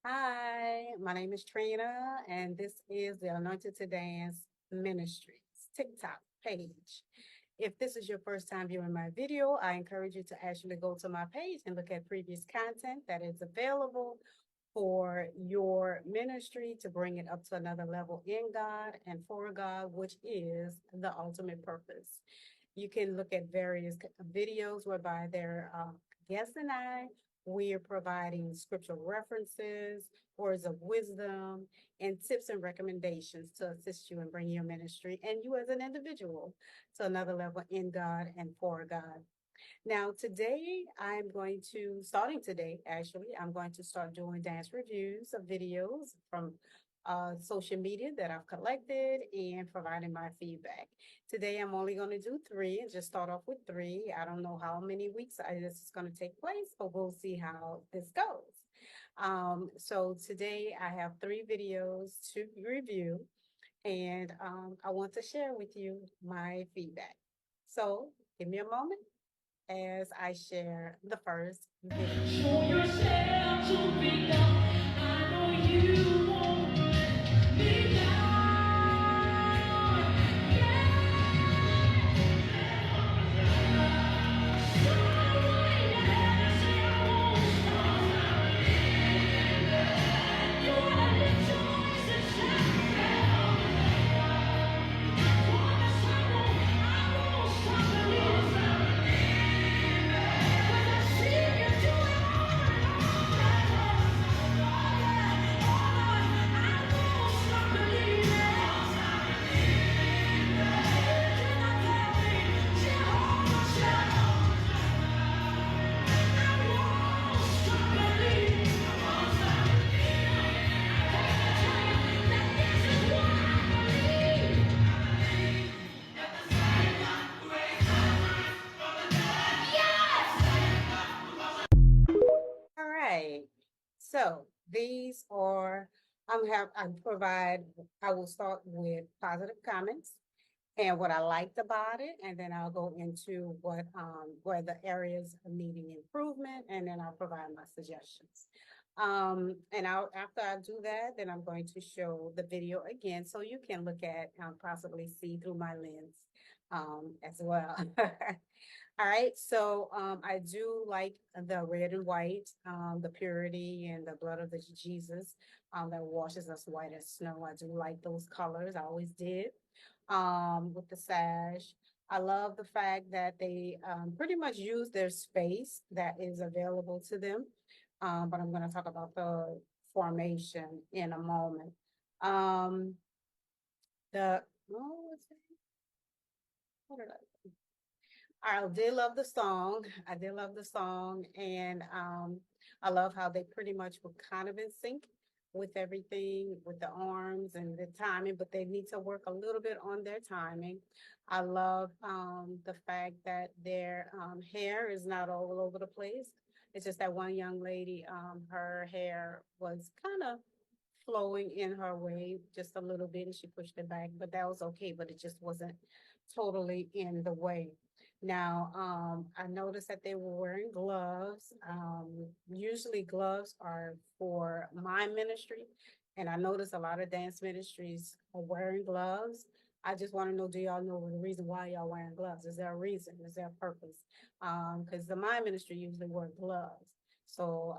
Hi, my name is Trina, and this is the Anointed to Dance Ministries TikTok page. If this is your first time viewing my video, I encourage you to actually go to my page and look at previous content that is available for your ministry to bring it up to another level in God and for God, which is the ultimate purpose. You can look at various videos whereby their guests and we are providing scriptural references, words of wisdom, and tips and recommendations to assist you in bringing your ministry and you as an individual to another level in God and for God. Now, today starting today, actually, I'm going to start doing dance reviews of videos from social media that I've collected and providing my feedback. Today, I'm only going to do three and just start off with three. I don't know how many weeks this is going to take place, but we'll see how this goes. So today, I have three videos to review, and I want to share with you my feedback. So give me a moment as I share the first video. Show yourself to be done. I know you won't let me down. All right. So these are I will start with positive comments and what I liked about it, and then I'll go into what where the areas are needing improvement, and then I'll provide my suggestions. And after I do that, then I'm going to show the video again so you can look at possibly see through my lens as well. All right, so I do like the red and white, the purity and the blood of the Jesus that washes us white as snow. I do like those colors. I always did with the sash. I love the fact that they pretty much use their space that is available to them. But I'm going to talk about the formation in a moment. Um, the what did I did love the song. I did love the song, and I love how they pretty much were kind of in sync with everything, with the arms and the timing, but they need to work a little bit on their timing. I love the fact that their hair is not all over the place. It's just that one young lady, her hair was kind of flowing in her way just a little bit, and she pushed it back, but that was okay, but it just wasn't totally in the way. Now, I noticed that they were wearing gloves. Usually gloves are for my ministry, and I noticed a lot of dance ministries are wearing gloves. I just want to know, do y'all know the reason why y'all wearing gloves? Is there a reason? Is there a purpose? Because the my ministry usually wear gloves. So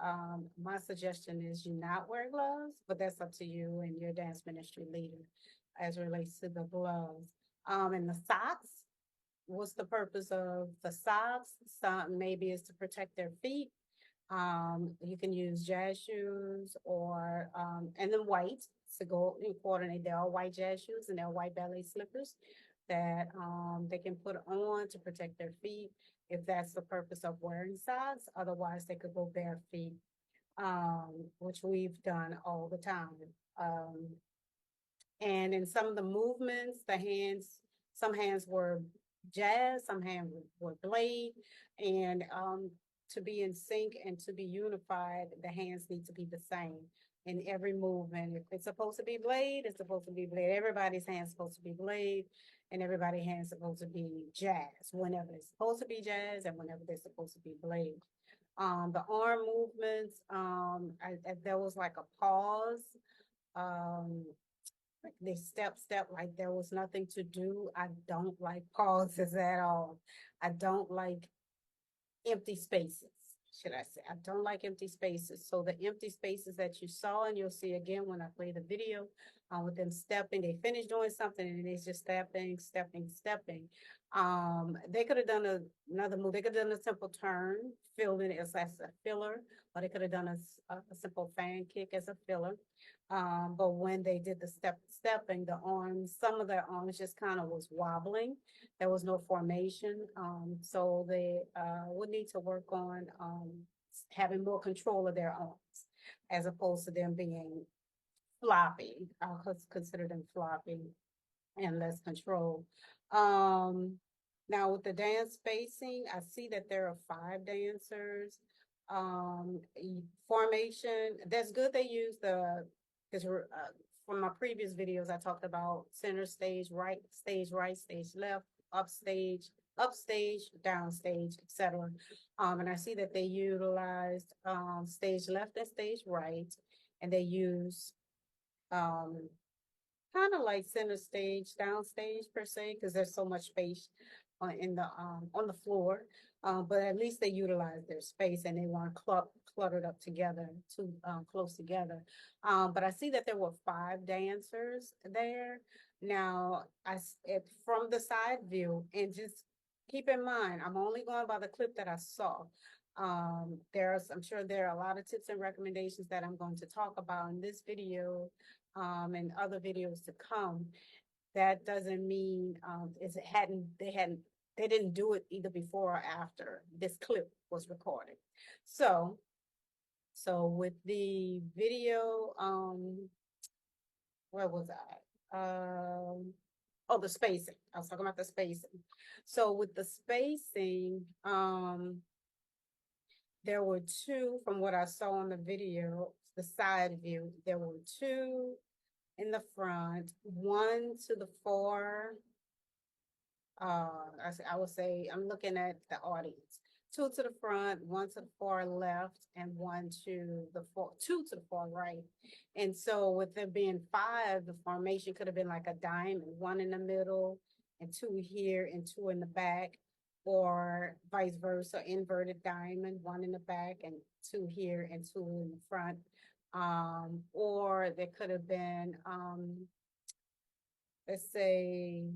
my suggestion is you not wear gloves, but that's up to you and your dance ministry leader as it relates to the gloves. And the socks, what's the purpose of the socks? Some maybe is to protect their feet. You can use jazz shoes or and then white to go and coordinate. They're all white jazz shoes and they're white ballet slippers that they can put on to protect their feet if that's the purpose of wearing socks. Otherwise, they could go bare feet, which we've done all the time. And in some of the movements, some hands were jazz, some hands were blade, and to be in sync and to be unified, the hands need to be the same in every movement. If it's supposed to be blade, it's supposed to be blade. Everybody's hand's supposed to be blade, and everybody's hand's supposed to be jazz whenever it's supposed to be jazz and whenever they're supposed to be blade. The arm movements, there was like a pause. Like they step, like there was nothing to do. I don't like pauses at all. I don't like empty spaces, should I say. I don't like empty spaces. So the empty spaces that you saw, and you'll see again when I play the video, with them stepping, they finish doing something and it's just stepping. They could have done another move. They could have done a simple turn, filled in as a filler, or they could have done a simple fan kick as a filler. But when they did the stepping, the arms, some of their arms just kind of was wobbling. There was no formation. So they would need to work on having more control of their arms as opposed to them being floppy. I'll consider them floppy and less control. Um, Now with the dance spacing, I see that there are 5 dancers. Formation, that's good. They use because from my previous videos, I talked about center stage, right, stage left, upstage, downstage, etc. And I see that they utilized stage left and stage right, and they use um kind of like center stage, downstage per se, because there's so much space on the floor. But at least they utilize their space and they weren't cluttered up together, too close together. But I see that there were 5 dancers there. Now, from the side view, and just keep in mind, I'm only going by the clip that I saw. I'm sure there are a lot of tips and recommendations that I'm going to talk about in this video, and other videos to come. That doesn't mean they didn't do it either before or after this clip was recorded. So with the video, where was I? Oh, the spacing. I was talking about the spacing. So with the spacing, there were 2 from what I saw on the video, the side view. There were 2 in the front, 1 to the far. I would say I'm looking at the audience. 2 to the front, 1 to the far left, and 2 to the far right. And so with there being 5, the formation could have been like a diamond, 1 in the middle and 2 here and 2 in the back, or vice versa, inverted diamond, 1 in the back and 2 here and 2 in the front. Or there could have been, let's say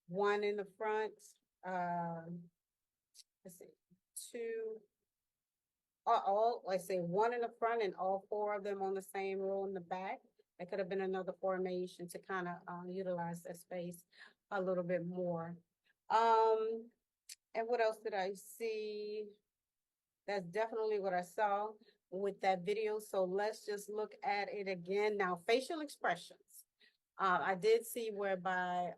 1 in the front, let's see, 2, let's say 1 in the front and all 4 of them on the same row in the back. That could have been another formation to kind of utilize that space a little bit more. And what else did I see? That's definitely what I saw with that video. So let's just look at it again. Now, facial expressions. I did see whereby,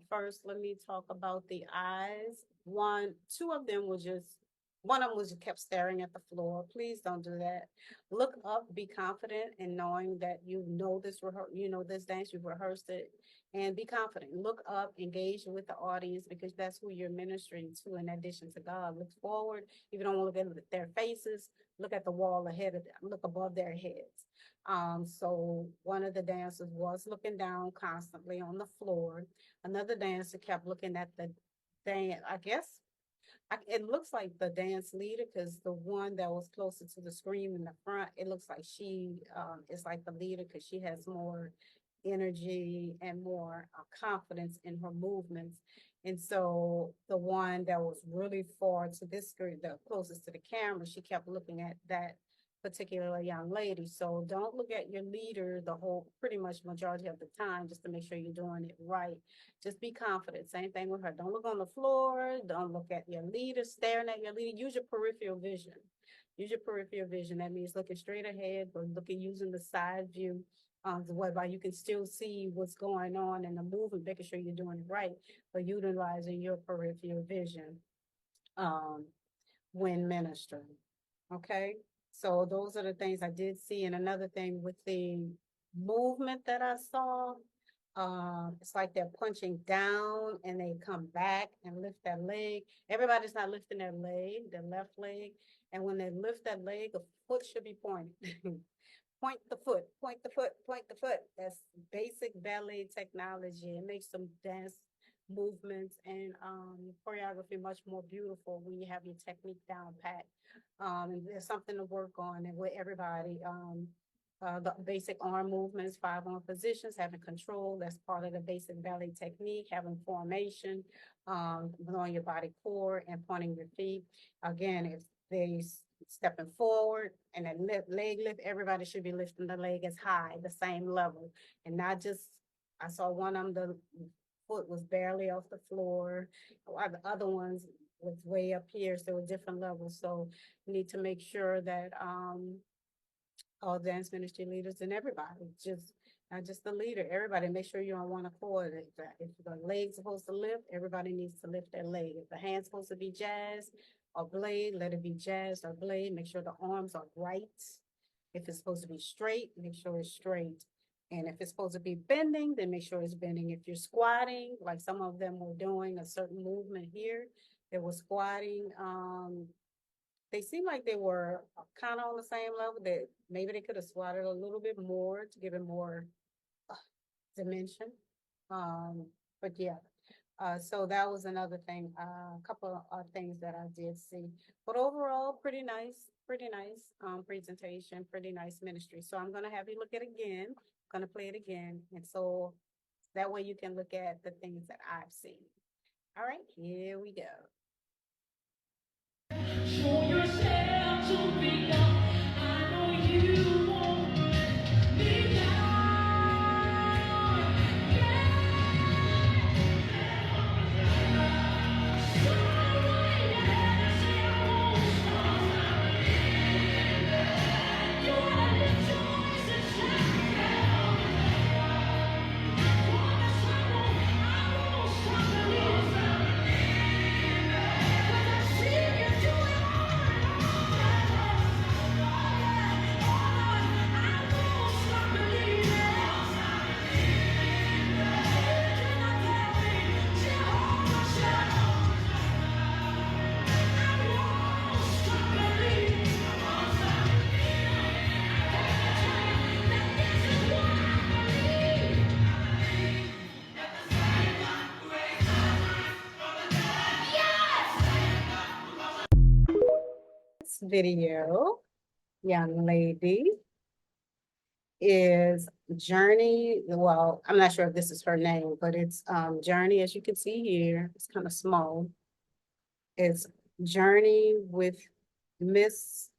first, let me talk about the eyes. 2 of them was just, one of them was just kept staring at the floor. Please don't do that. Look up, be confident in knowing that you know this dance, you've rehearsed it, and be confident. Look up, engage with the audience, because that's who you're ministering to in addition to God. Look forward. If you don't want to look at their faces, look at the wall ahead of them, look above their heads. So one of the dancers was looking down constantly on the floor. Another dancer kept looking at the dance. It looks like the dance leader, because the one that was closer to the screen in the front, it looks like she is like the leader, because she has more energy and more confidence in her movements. And so the one that was really far to this screen, the closest to the camera, she kept looking at that particular young lady. So don't look at your leader the whole, pretty much majority of the time, just to make sure you're doing it right. Just be confident. Same thing with her. Don't look on the floor. Don't look at your leader, staring at your leader. Use your peripheral vision. Use your peripheral vision. That means looking straight ahead, but using the side view, whereby you can still see what's going on in the movement, making sure you're doing it right, but utilizing your peripheral vision when ministering. Okay, so those are the things I did see. And another thing with the movement that I saw, it's like they're punching down and they come back and lift that leg. Everybody's not lifting their leg, their left leg. And when they lift that leg, the foot should be pointed. Point the foot, point the foot, point the foot. That's basic ballet technology. It makes some dance movements and choreography much more beautiful when you have your technique down pat. And there's something to work on and with everybody. The basic arm movements, 5 arm positions, having control. That's part of the basic ballet technique. Having formation, knowing your body core and pointing your feet. Again, if they stepping forward and then leg lift, everybody should be lifting the leg as high, the same level, and not just. I saw one of them, the foot was barely off the floor, while the other ones was way up here, so a different levels. So we need to make sure that all dance ministry leaders and everybody, just not just the leader, everybody, make sure you're on one accord. If the leg's supposed to lift, everybody needs to lift their leg. If the hand's supposed to be jazzed or blade, let it be jazzed or blade. Make sure the arms are right. If it's supposed to be straight, make sure it's straight. And if it's supposed to be bending, then make sure it's bending. If you're squatting, like some of them were doing a certain movement here, they were squatting, they seemed like they were kind of on the same level, that maybe they could have squatted a little bit more to give it more dimension. But yeah, so that was another thing, a couple of things that I did see. But overall, pretty nice presentation, pretty nice ministry. So I'm gonna have you look at it again, gonna play it again, and so that way you can look at the things that I've seen. All right, here we go. Show yourself to be God. I know you won't be down. Video, young lady, is Journey. Well, I'm not sure if this is her name, but it's Journey, as you can see here. It's kind of small. It's Journey with Miss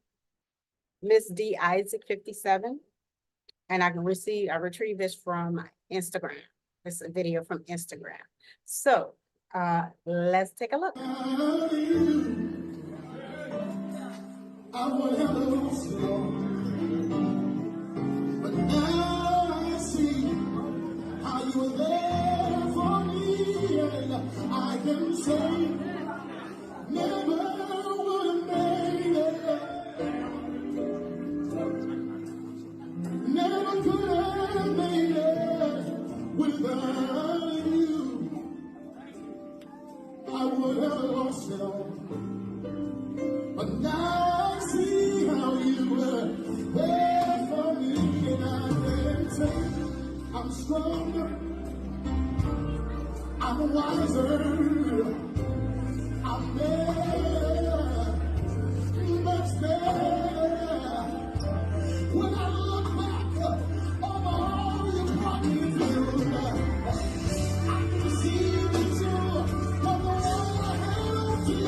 D Isaac 57. And I retrieved this from Instagram. It's a video from Instagram. So let's take a look. I would have lost it all, but now I see how you were there for me, and I can say never would have made it, never could have made it without you. I would have lost it all, but now see how you were there for me, and I can say I'm stronger, I'm wiser, I'm better, much better. When I look back over all you brought me through, I can see the truth of the one I held to you.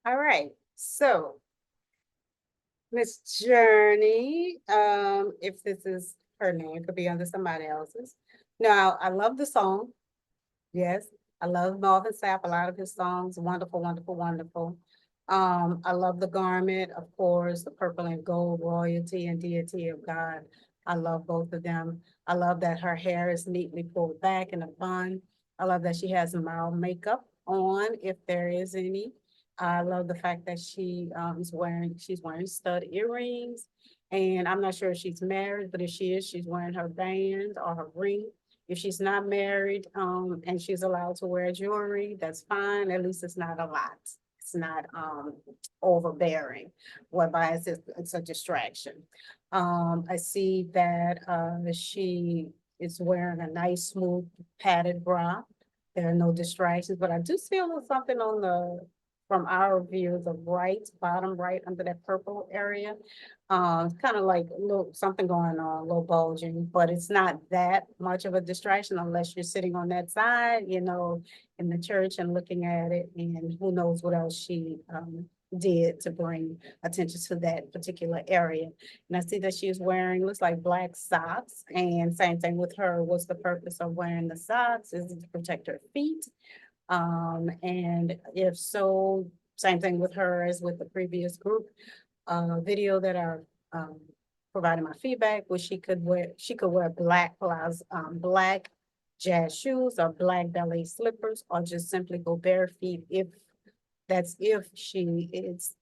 All right, so Miss Journey, if this is her name, it could be under somebody else's. Now, I love the song. Yes, I love Marvin Sapp, a lot of his songs, wonderful, wonderful, wonderful. I love the garment, of course, the purple and gold, royalty and deity of God. I love both of them. I love that her hair is neatly pulled back in a bun. I love that she has mild makeup on, if there is any. I love the fact that she's wearing stud earrings. And I'm not sure if she's married, but if she is, she's wearing her band or her ring. If she's not married, and she's allowed to wear jewelry, that's fine. At least it's not a lot. It's not, overbearing, whereby it's a distraction. I see that, she is wearing a nice smooth padded bra. There are no distractions, but I do see a little something on from our view, the right, bottom right, under that purple area. It's kind of like a little, something going on, a little bulging, but it's not that much of a distraction unless you're sitting on that side, in the church and looking at it, and who knows what else she, did to bring attention to that particular area. And I see that she is wearing, looks like black socks, and same thing with her. What's the purpose of wearing the socks? Is it to protect her feet? And if so, same thing with her as with the previous group, video that are, providing my feedback, was she could wear black palazzo, black jazz shoes or black ballet slippers, or just simply go bare feet if she is,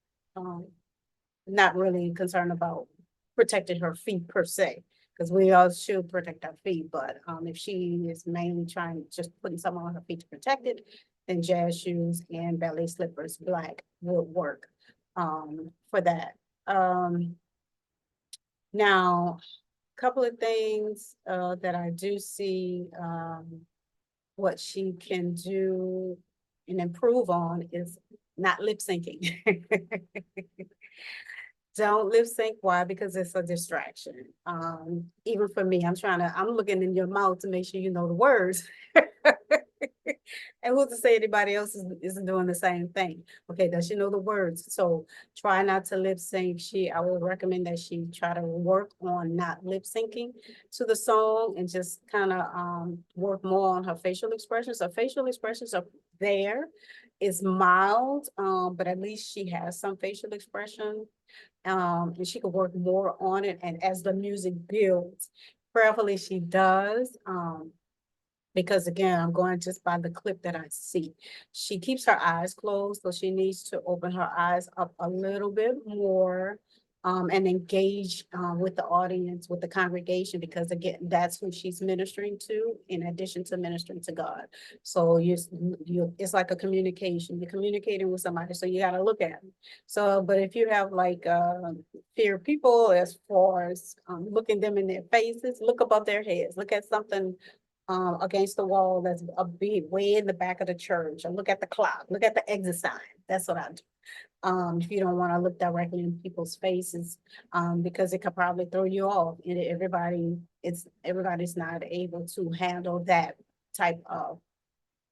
not really concerned about protecting her feet per se. Because we all should protect our feet, but, if she is mainly trying, just putting something on her feet to protect it, then jazz shoes and ballet slippers, black, would work, for that. Now, a couple of things, that I do see, what she can do and improve on is not lip syncing. Don't lip sync. Why? Because it's a distraction. Even for me, I'm looking in your mouth to make sure you know the words. And who's to say anybody else isn't doing the same thing? Okay, does she know the words? So try not to lip sync. I would recommend that she try to work on not lip syncing to the song, and just kind of, work more on her facial expressions. Her facial expressions are there. It's mild, but at least she has some facial expression, and she could work more on it. And as the music builds, prayerfully she does. Because again, I'm going just by the clip that I see. She keeps her eyes closed, so she needs to open her eyes up a little bit more, and engage, with the audience, with the congregation, because again, that's who she's ministering to, in addition to ministering to God. So it's like a communication. You're communicating with somebody, so you got to look at them. So, but if you have like, fear people, as far as, looking them in their faces, look above their heads, look at something, against the wall that's a big way in the back of the church, and look at the clock, look at the exit sign. That's what I do. If you don't want to look directly in people's faces, because it could probably throw you off. And everybody's not able to handle that type of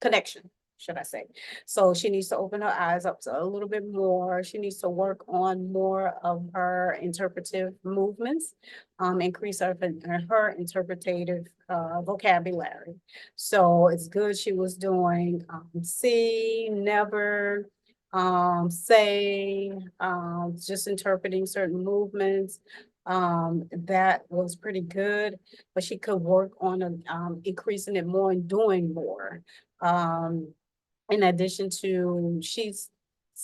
connection, should I say. So she needs to open her eyes up to a little bit more. She needs to work on more of her interpretive movements, increase her interpretative, vocabulary. So it's good she was doing, see, never, say, just interpreting certain movements. That was pretty good, but she could work on, increasing it more and doing more. In addition to, she's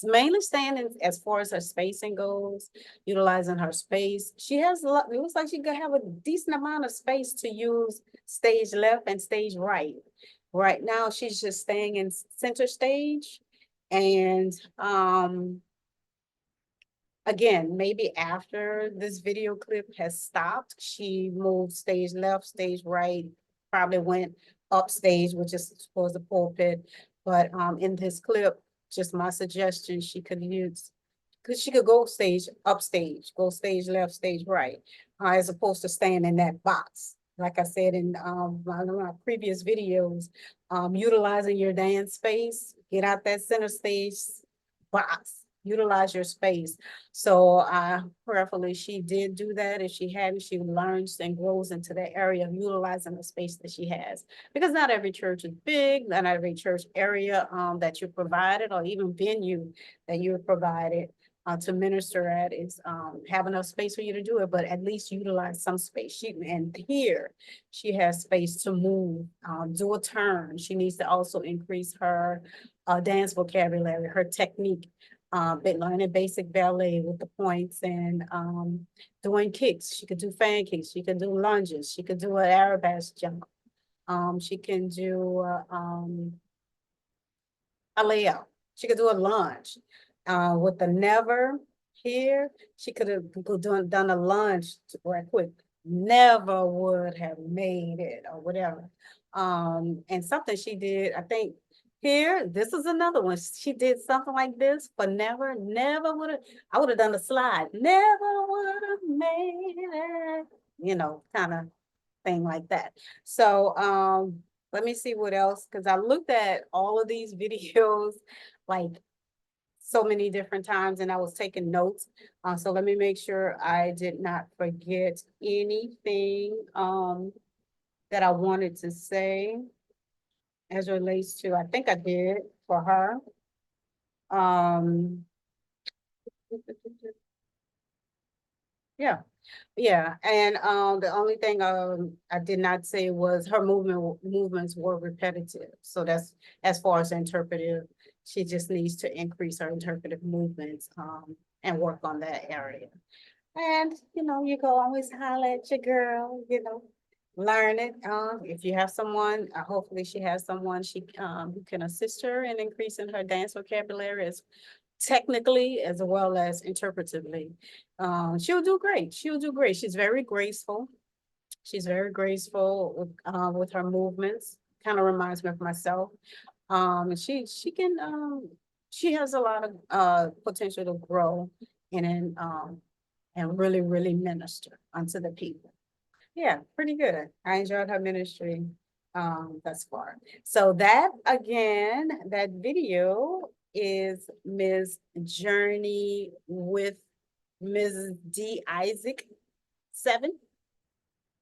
mainly staying in, as far as her spacing goes, utilizing her space. She has a lot, it looks like she could have a decent amount of space to use stage left and stage right. Right now, she's just staying in center stage. And, again, maybe after this video clip has stopped, she moved stage left, stage right, probably went upstage, which is towards the pulpit. But, in this clip, just my suggestion, she could use, because she could go stage, upstage, go stage left, stage right, as opposed to staying in that box. Like I said in, one of my previous videos, utilizing your dance space, get out that center stage box utilize your space. So prayerfully she did do that. If she hadn't, she learns and grows into that area of utilizing the space that she has. Because not every church is big, not every church area that you provided, or even venue that you provided to minister at is have enough space for you to do it, but at least utilize some space. And here she has space to move, do a turn. She needs to also increase her dance vocabulary, her technique. Been learning basic ballet with the points and doing kicks. She could do fan kicks. She could do lunges. She could do an arabesque jump. She can do a layup. She could do a lunge. With the never here, she could have done a lunge right quick. Never would have made it or whatever. And something she did, I think here, this is another one. She did something like this, but never would have. I would have done a slide. Never would have made it. Kind of thing like that. So let me see what else, because I looked at all of these videos like so many different times and I was taking notes. So let me make sure I did not forget anything that I wanted to say as relates to, I think I did for her. Yeah. Yeah, and the only thing I did not say was her movements were repetitive. So that's as far as interpretive. She just needs to increase her interpretive movements and work on that area. And you can always holler at your girl, learn it. If you have someone, hopefully she has someone who can assist her in increasing her dance vocabulary as technically as well as interpretively. She'll do great. She'll do great. She's very graceful. She's very graceful with her movements. Kind of reminds me of myself. She has a lot of potential to grow and really, really minister unto the people. Yeah, pretty good. I enjoyed her ministry thus far. So that again, that video is Ms. Journey with Mrs. D. Isaac 7.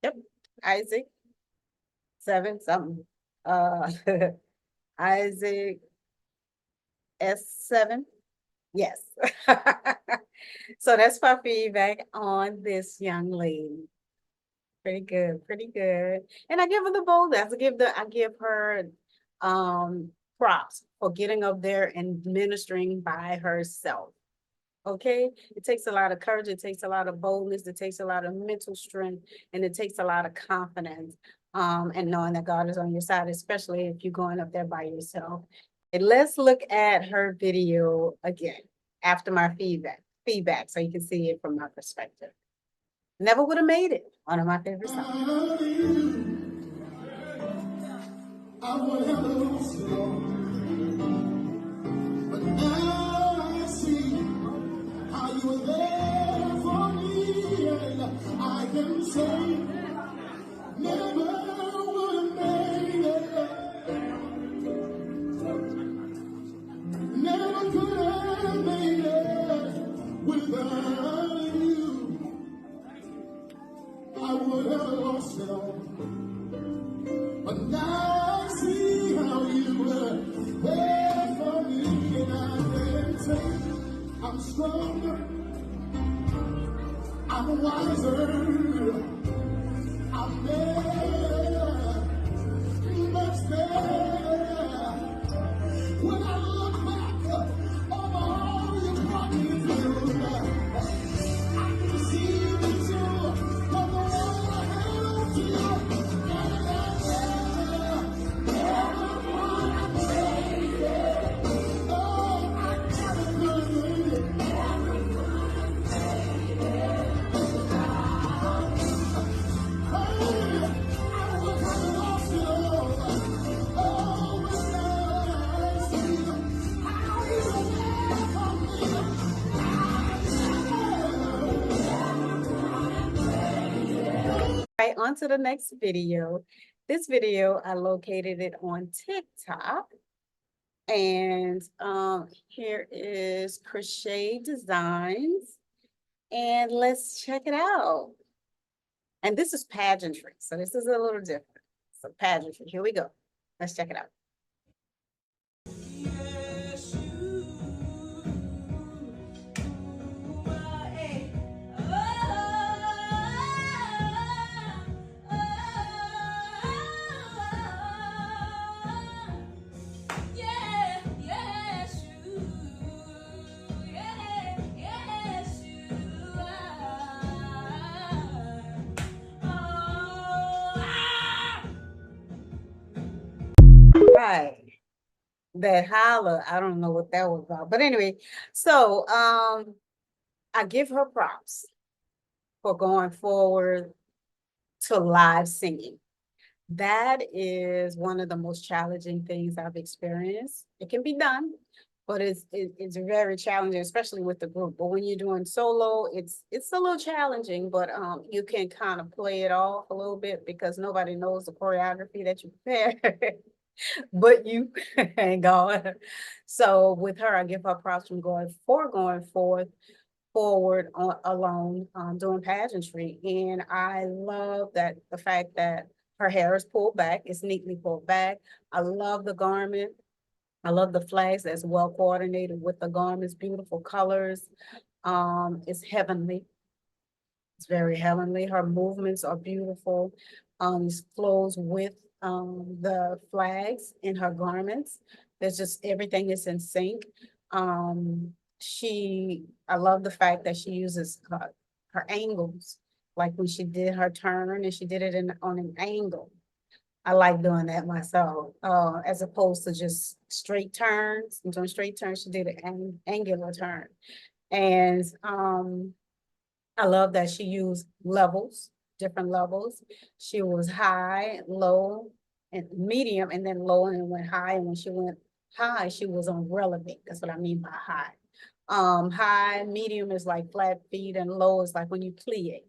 Yep, Isaac 7 something. Isaac S7. Yes. So that's my feedback on this young lady. Pretty good, pretty good. And I give her the boldness. I give her props for getting up there and ministering by herself. Okay, it takes a lot of courage, it takes a lot of boldness, it takes a lot of mental strength, and it takes a lot of confidence. And knowing that God is on your side, especially if you're going up there by yourself. And let's look at her video again after my feedback, so you can see it from my perspective. Never would have made it. One of my favorite songs. I would have lost it all, but now I see how you were there for me, and I can say never would have made it, never could have made it without you. I would have lost it all, but now I see how you were there for me, and I can say I'm stronger, I'm wiser, I'm better, much better. When I look back over all you brought me through, I can see that you were the one I held to you. Right, on to the next video. This video, I located it on TikTok. And here is Crochet Designs. And let's check it out. And this is pageantry, so this is a little different. So pageantry, here we go. Let's check it out. Yes, you are a yeah, yes, you, yeah, yes, you are. Right. That holla, I don't know what that was about. But anyway, so I give her props for going forward to live singing. That is one of the most challenging things I've experienced. It can be done, but it's very challenging, especially with the group. But when you're doing solo, it's a little challenging, but you can kind of play it off a little bit because nobody knows the choreography that you prepare. But you and God. So with her, I give her props from going forward on, alone, doing pageantry. And I love that the fact that her hair is pulled back, it's neatly pulled back. I love the garment. I love the flags that's well coordinated with the garments, beautiful colors. It's heavenly. It's very heavenly. Her movements are beautiful. Flows with the flags in her garments. There's just everything is in sync. I love the fact that she uses her angles, like when she did her turn and she did it on an angle. I like doing that myself, as opposed to just straight turns. And doing straight turns, she did an angular turn. And I love that she used levels, different levels. She was high, low, and medium, and then low, and then went high. And when she went high, she was on relevant. That's what I mean by high. High, medium is like flat feet, and low is like when you plie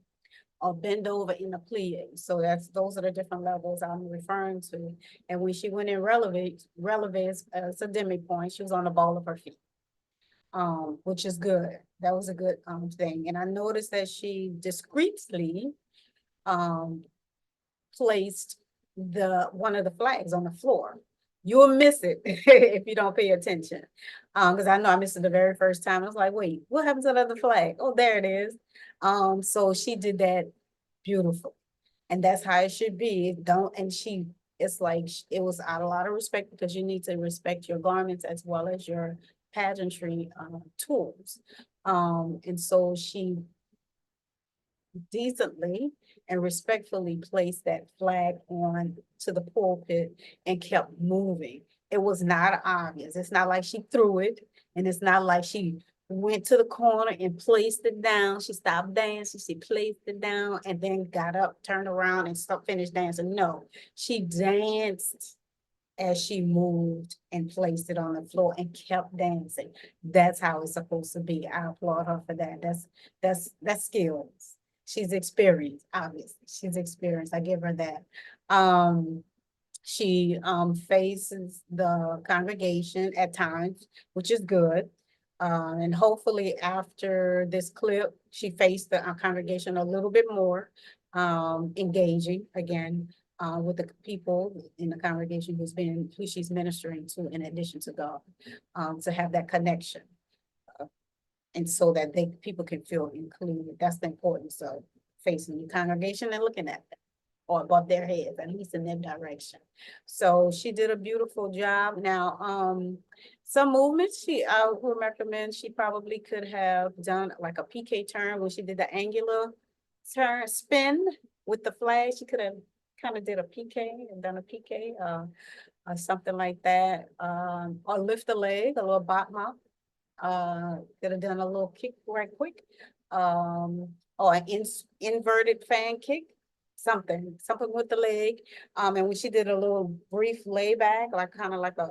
or bend over in a plie. So those are the different levels I'm referring to. And when she went in relevant is a demi point. She was on the ball of her feet, which is good. That was a good thing. And I noticed that she discreetly um placed the one of the flags on the floor. You'll miss it if you don't pay attention. Because I know I missed it the very first time. I was like, wait, what happened to the other flag? Oh, there it is. So she did that beautiful. And that's how it should be. Don't and she it's like it was out of a lot of respect because you need to respect your garments as well as your pageantry tools. And so she decently and respectfully placed that flag on to the pulpit and kept moving. It was not obvious. It's not like she threw it, and it's not like she went to the corner and placed it down. She stopped dancing, she placed it down, and then got up, turned around, and finished dancing. No, she danced as she moved and placed it on the floor and kept dancing. That's how it's supposed to be. I applaud her for that. That's skills. She's experienced, obviously. She's experienced. I give her that. She faces the congregation at times, which is good. And hopefully after this clip, she faced the congregation a little bit more, engaging again with the people in the congregation who she's ministering to in addition to God, to have that connection. And so that people can feel included. That's the importance of facing the congregation and looking at them or above their heads, at least in their direction. So she did a beautiful job. Now, some movements I would recommend she probably could have done like a PK turn when she did the angular turn spin with the flag. She could have kind of did a PK and done a PK, or something like that. Or lift the leg, a little bottom could have done a little kick right quick. Or an inverted fan kick, something with the leg. And when she did a little brief layback, like kind of like a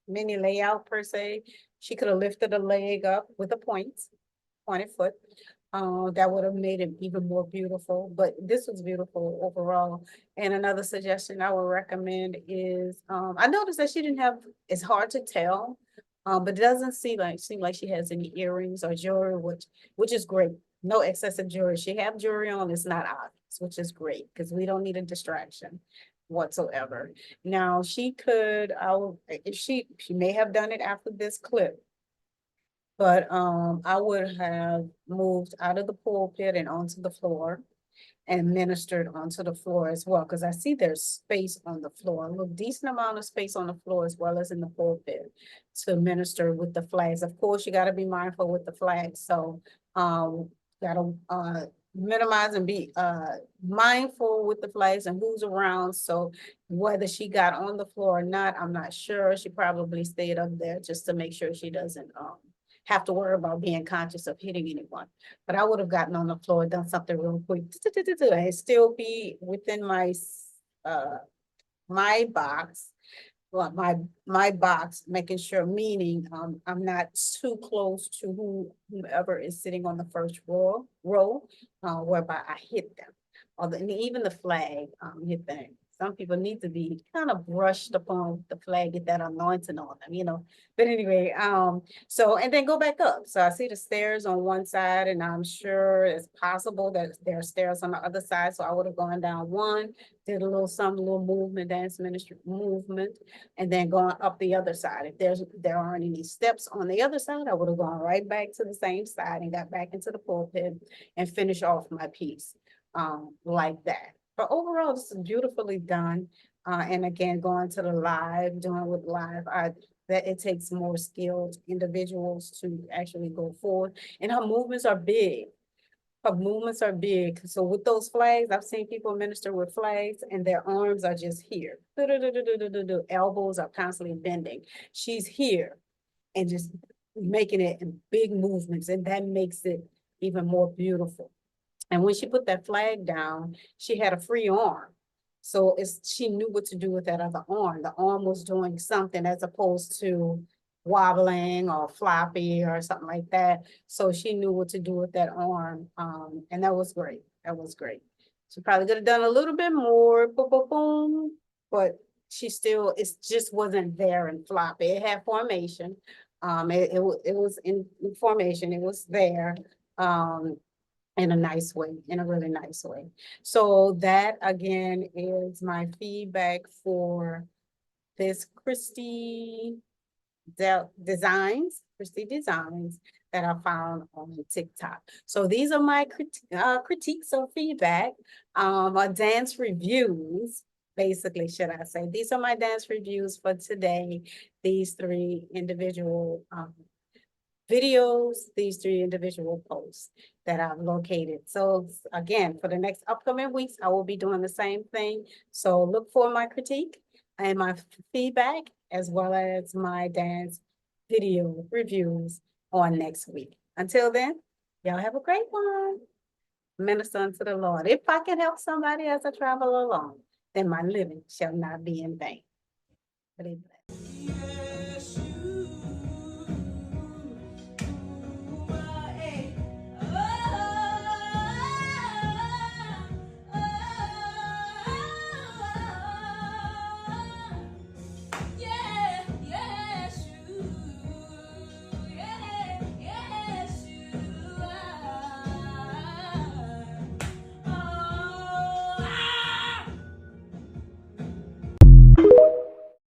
mini layout per se, she could have lifted a leg up with a pointed foot. That would have made it even more beautiful, but this was beautiful overall. And another suggestion I would recommend is, I noticed that she didn't have, it's hard to tell. But it doesn't seem like she has any earrings or jewelry, which is great. No excessive jewelry. She have jewelry on, it's not obvious, which is great, because we don't need a distraction whatsoever. Now, she could, if she may have done it after this clip. But I would have moved out of the pulpit and onto the floor and ministered onto the floor as well, because I see there's space on the floor, a little decent amount of space on the floor as well as in the pulpit to minister with the flags. Of course, you got to be mindful with the flags. So gotta minimize and be mindful with the flags and who's around. So whether she got on the floor or not, I'm not sure. She probably stayed up there just to make sure she doesn't have to worry about being conscious of hitting anyone. But I would have gotten on the floor, done something real quick, and still be within my box. Well, my box, making sure, meaning I'm not too close to whomever is sitting on the first row, whereby I hit them. And even the flag hit them. Some people need to be kind of brushed upon the flag, get that anointing on them. But anyway, so, and then go back up. So I see the stairs on one side, and I'm sure it's possible that there are stairs on the other side. So I would have gone down one, did a little movement, dance ministry movement, and then going up the other side. If there aren't any steps on the other side, I would have gone right back to the same side and got back into the pulpit and finish off my piece like that. But overall, this is beautifully done. And again, going to the live, doing with live, that it takes more skilled individuals to actually go forward. And her movements are big. Her movements are big. So with those flags, I've seen people minister with flags and their arms are just here. Elbows are constantly bending. She's here and just making it in big movements, and that makes it even more beautiful. And when she put that flag down, she had a free arm. So she knew what to do with that other arm. The arm was doing something as opposed to wobbling or floppy or something like that. So she knew what to do with that arm. And that was great. That was great. She probably could have done a little bit more, boom, boom, boom, but it just wasn't there in floppy. It had formation. It was in formation. It was there. In a nice way, in a really nice way. So that again is my feedback for this Christy Designs that I found on TikTok. So these are my critiques or feedback, or dance reviews, basically, should I say. These are my dance reviews for today. These three individual videos, these three individual posts that I've located. So again, for the next upcoming weeks, I will be doing the same thing. So look for my critique and my feedback, as well as my dance video reviews on next week. Until then, y'all have a great one. Minister unto the Lord. If I can help somebody as I travel along, then my living shall not be in vain. Good evening. Yes, you